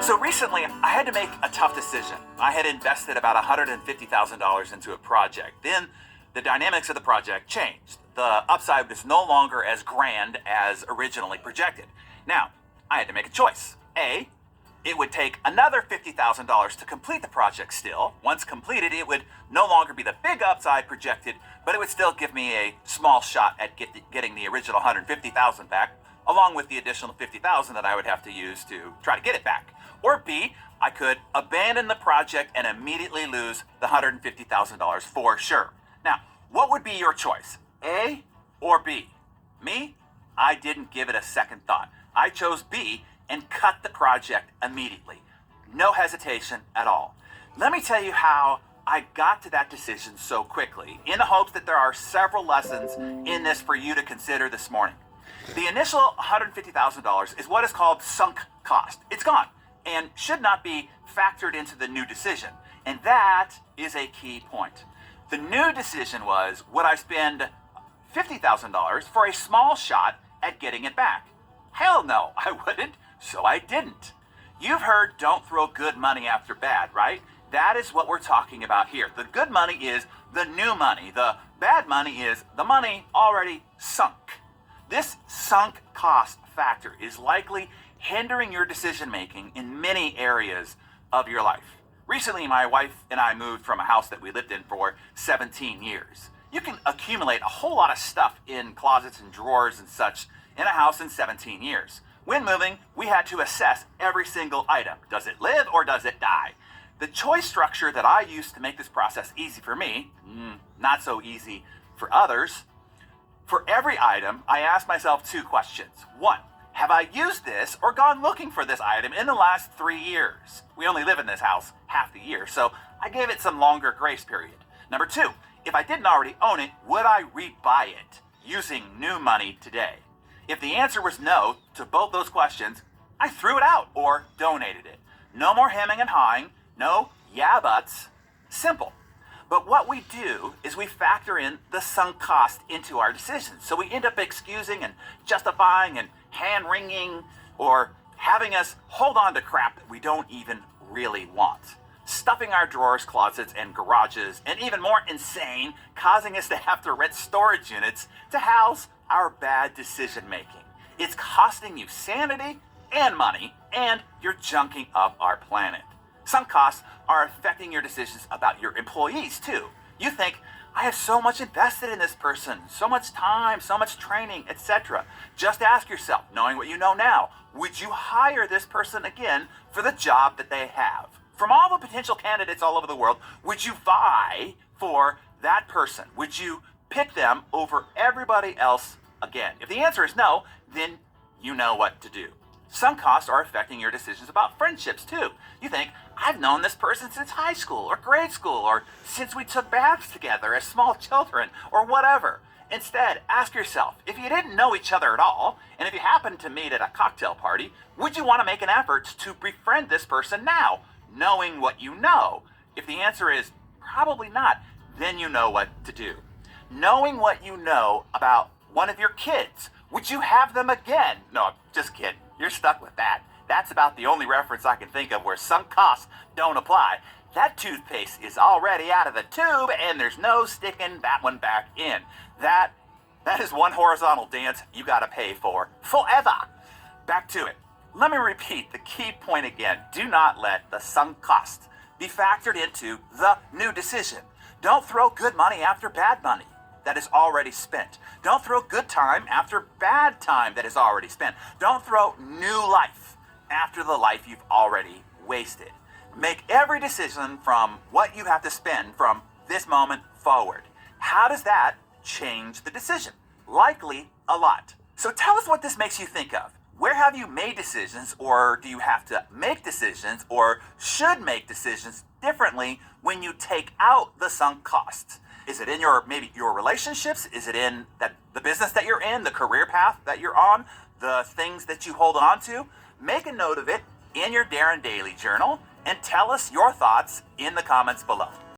So recently, I had to make a tough decision. I had invested about $150,000 into a project. Then the dynamics of the project changed. The upside was no longer as grand as originally projected. Now, I had to make a choice. A, it would take another $50,000 to complete the project still. Once completed, it would no longer be the big upside projected, but it would still give me a small shot at getting the original $150,000 back, along with the additional $50,000 that I would have to use to try to get it back. Or B, I could abandon the project and immediately lose the $150,000 for sure. Now, what would be your choice? A or B? Me? I didn't give it a second thought. I chose B and cut the project immediately. No hesitation at all. Let me tell you how I got to that decision so quickly, in the hopes that there are several lessons in this for you to consider this morning. The initial $150,000 is what is called sunk cost. It's gone and should not be factored into the new decision. And that is a key point. The new decision was, would I spend $50,000 for a small shot at getting it back? Hell no, I wouldn't, so I didn't. You've heard don't throw good money after bad, right? That is what we're talking about here. The good money is the new money. The bad money is the money already sunk. This sunk cost factor is likely hindering your decision making in many areas of your life. Recently, my wife and I moved from a house that we lived in for 17 years. You can accumulate a whole lot of stuff in closets and drawers and such in a house in 17 years. When moving, we had to assess every single item. Does it live or does it die? The choice structure that I used to make this process easy for me, not so easy for others. For every item, I asked myself two questions. One, have I used this or gone looking for this item in the last 3 years? We only live in this house half the year, so I gave it some longer grace period. Number two, if I didn't already own it, would I rebuy it using new money today? If the answer was no to both those questions, I threw it out or donated it. No more hemming and hawing, no yeah buts, simple. But what we do is we factor in the sunk cost into our decisions. So we end up excusing and justifying and hand-wringing or having us hold on to crap that we don't even really want. Stuffing our drawers, closets, and garages, and even more insane, causing us to have to rent storage units to house our bad decision making. It's costing you sanity and money, and you're junking up our planet. Sunk costs are affecting your decisions about your employees too. You think, I have so much invested in this person, so much time, so much training, etc. Just ask yourself, knowing what you know now, would you hire this person again for the job that they have? From all the potential candidates all over the world, would you vie for that person? Would you pick them over everybody else again? If the answer is no, then you know what to do. Some costs are affecting your decisions about friendships too. You think, I've known this person since high school or grade school or since we took baths together as small children or whatever. Instead, ask yourself, if you didn't know each other at all, and if you happened to meet at a cocktail party, would you want to make an effort to befriend this person now, knowing what you know? If the answer is probably not, then you know what to do. Knowing what you know about one of your kids, would you have them again? No, just kidding. You're stuck with that. That's about the only reference I can think of where sunk costs don't apply. That toothpaste is already out of the tube and there's no sticking that one back in. That is one horizontal dance you gotta pay for forever. Back to it. Let me repeat the key point again. Do not let the sunk cost be factored into the new decision. Don't throw good money after bad money that is already spent. Don't throw good time after bad time that is already spent. Don't throw new life after the life you've already wasted. Make every decision from what you have to spend from this moment forward. How does that change the decision? Likely a lot. So tell us what this makes you think of. Where have you made decisions, or do you have to make decisions, or should make decisions differently when you take out the sunk costs? Is it in maybe your relationships? Is it in the business that you're in, the career path that you're on, the things that you hold on to? Make a note of it in your Darren Daily Journal and tell us your thoughts in the comments below.